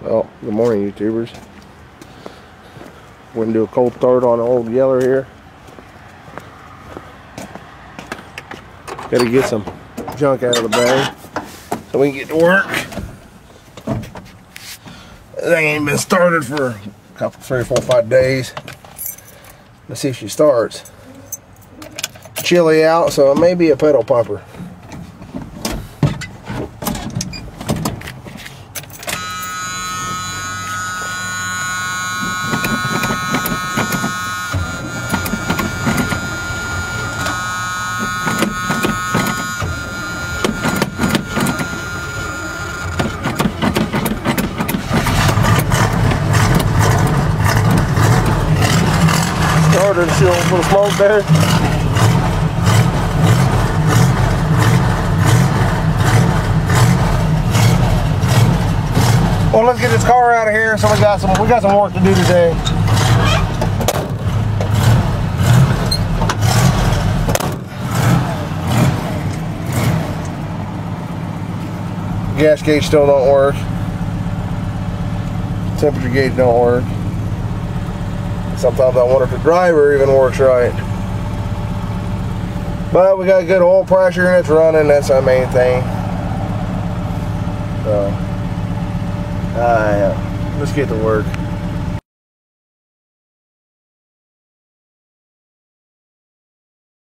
Well, good morning, YouTubers. We're going to do a cold start on the old Yeller here. Got to get some junk out of the bag so we can get to work. This thing ain't been started for a couple, 3, 4, 5 days. Let's see if she starts. It's chilly out, so it may be a pedal pumper. Started, see a little smoke there. Well, let's get this car out of here. So we got some work to do today. Gas gauge still don't work. Temperature gauge don't work. Sometimes I wonder if the driver even works right. But we got good oil pressure and it's running. That's our main thing. So, let's get to work.